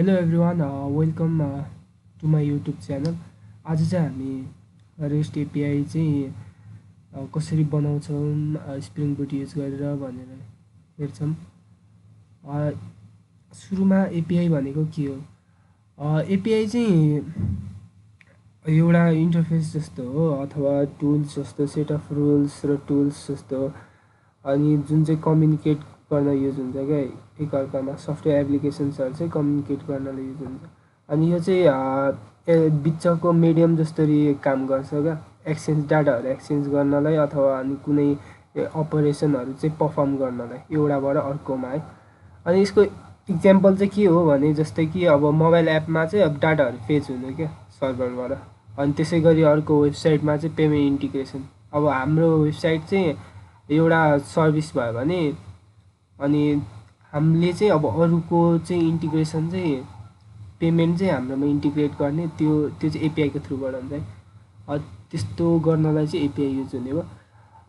Hello everyone welcome to my YouTube channel. आज चाहिँ हामी रेस्ट एपिआई चाहिँ कसरी बनाउँछौँ स्प्रिङ बुट युज गरेर भनेर हेर्छौँ। सुरुमा एपिआई भनेको के हो? एपिआई चाहिँ एउटा इन्टरफेस जस्तो हो अथवा टुल्स जस्तो, सेट अफ रुल्स र टुल्स जस्तो, अनि जुन चाहिँ कम्युनिकेट गर्न युज हुन्छ क्या एकअर्कामा। सफ्टवेयर एप्लिकेसन्सहरू चाहिँ कम्युनिकेट गर्नलाई युज हुन्छ। अनि यो चाहिँ बिचको मिडियम जस्तरी काम गर्छ क्या, एक्सचेन्ज डाटाहरू एक्सचेन्ज गर्नलाई अथवा अनि कुनै अपरेसनहरू चाहिँ पर्फर्म गर्नलाई एउटाबाट अर्कोमा है। अनि यसको इक्जाम्पल चाहिँ के हो भने, जस्तै कि अब मोबाइल एपमा चाहिँ अब डाटाहरू फेच हुनु क्या सर्भरबाट, अनि त्यसै गरी अर्को वेबसाइटमा चाहिँ पेमेन्ट इन्टिग्रेसन। अब हाम्रो वेबसाइट चाहिँ एउटा सर्भिस भयो भने अनि हामीले चाहिँ अब अरूको चाहिँ इन्टिग्रेसन चाहिँ पेमेन्ट चाहिँ हाम्रोमा इन्टिग्रेट गर्ने, त्यो चाहिँ एपिआईको थ्रुबाट हुन्छ है। त्यस्तो गर्नलाई चाहिँ एपिआई युज हुने हो।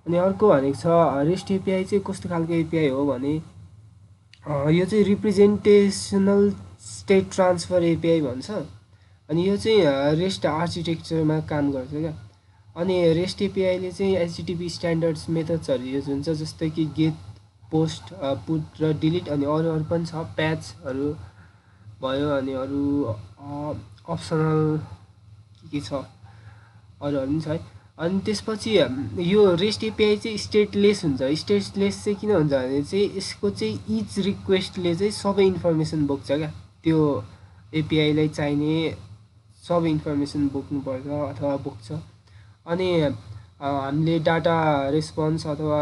अनि अर्को भनेको छ रेस्ट एपिआई चाहिँ कस्तो खालको एपिआई हो भने, यो चाहिँ रिप्रेजेन्टेसनल स्टेट ट्रान्सफर एपिआई भन्छ। अनि यो चाहिँ रेस्ट आर्किटेक्चरमा काम गर्छ क्या। अनि रेस्ट एपिआईले चाहिँ एचटिटिपी स्ट्यान्डर्ड्स मेथड्सहरू युज हुन्छ, जस्तै कि गेट, पोस्ट, पुट र डिलिट, अनि अरू पनि छ, प्याचहरू भयो, अनि अरू अप्सनल के छ अरूहरू पनि छ है। अनि त्यसपछि यो रेस्ट एपिआई चाहिँ स्टेटलेस हुन्छ। स्टेटलेस चाहिँ किन हुन्छ भने चाहिँ यसको चाहिँ इच रिक्वेस्टले चाहिँ सबै इन्फर्मेसन बोक्छ क्या, त्यो एपिआईलाई चाहिने सबै इन्फर्मेसन बोक्नुपर्छ अथवा बोक्छ। अनि हामीले डाटा रेस्पोन्स अथवा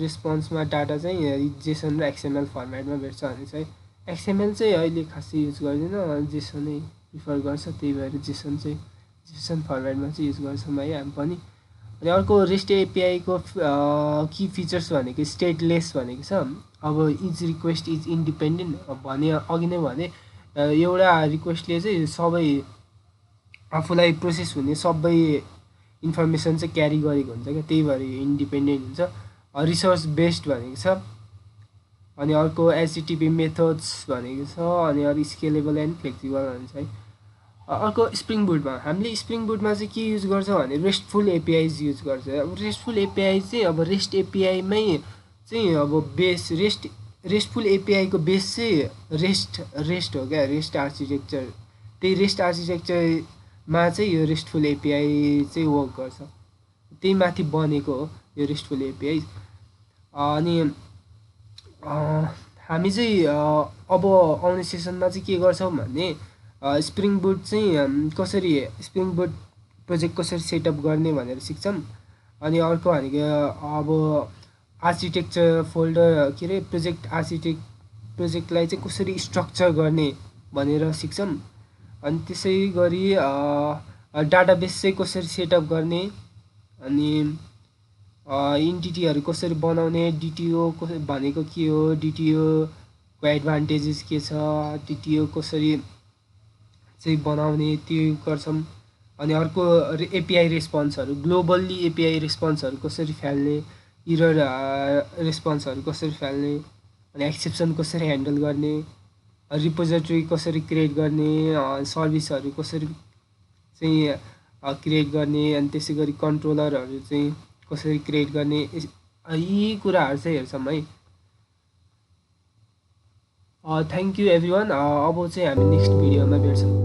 रेस्पोन्समा डाटा चाहिँ जेसन र एक्सएमएल फर्मेटमा भेट्छ भने चाहिँ एक्सएमएल चाहिँ अहिले खासै युज गर्दैन, जेसनै प्रिफर गर्छ, त्यही भएर जेसन फर्मेटमा चाहिँ युज गर्छौँ है हामी पनि। अनि अर्को रेस्ट एपिआईको की फिचर्स भनेको स्टेटलेस भनेको छ। अब इच रिक्वेस्ट इज इन्डिपेन्डेन्ट भने अघि नै भने, एउटा रिक्वेस्टले चाहिँ सबै आफूलाई प्रोसेस हुने सबै इन्फर्मेसन चाहिँ क्यारी गरेको हुन्छ क्या, त्यही भएर इन्डिपेन्डेन्ट हुन्छ। रिसोर्स बेस्ड भनेको छ। अनि अर्को एचटिटिपी मेथड्स भनेको छ। अनि अरू स्केलेबल एन्ड फ्लेक्सिबल भन्छ है। अर्को स्प्रिङ बुटमा हामीले स्प्रिङ बुटमा चाहिँ के युज गर्छ भने रेस्टफुल एपिआईज युज गर्छ। अब रेस्टफुल एपिआई चाहिँ अब रेस्ट एपिआईमै चाहिँ अब बेस रेस्टफुल एपिआईको बेस चाहिँ रेस्ट हो क्या, रेस्ट आर्किटेक्चर। त्यही रेस्ट आर्किटेक्चरमा चाहिँ यो रेस्टफुल एपिआई चाहिँ वर्क गर्छ, त्यही माथि बनेको हो यो रेस्टफुल एपिआई। अनि हामी चाहिँ अब आउने सेसनमा चाहिँ के गर्छौँ भने स्प्रिङ बुट चाहिँ कसरी स्प्रिङ बुट प्रोजेक्ट कसरी सेटअप गर्ने भनेर सिक्छौँ। अनि अर्को भनेको अब आर्किटेक्चर फोल्डर के अरे प्रोजेक्टलाई चाहिँ कसरी स्ट्रक्चर गर्ने भनेर सिक्छौँ। अनि त्यसै गरी डाटाबेस चाहिँ कसरी सेटअप गर्ने, अनि इन्टिटीहरू कसरी बनाउने, डिटिओ भनेको के हो, डिटिओको एडभान्टेजेस के छ, डिटिओ कसरी चाहिँ बनाउने त्यो गर्छौँ। अनि अर्को एपिआई रेस्पोन्सहरू, ग्लोबल्ली एपिआई रेस्पोन्सहरू कसरी फाल्ने, इरर रेस्पोन्सहरू कसरी फाल्ने, अनि एक्सेप्सन कसरी ह्यान्डल गर्ने, रिपोजिटरी कसरी क्रिएट गर्ने, सर्भिसहरू कसरी चाहिँ क्रिएट गर्ने, अनि त्यसै गरी कन्ट्रोलरहरू चाहिँ कसरी क्रिएट गर्ने, यी कुराहरू चाहिँ हेर्छौँ है। Thank you everyone. अब चाहिँ हामी नेक्स्ट भिडियोमा भेट्छौँ।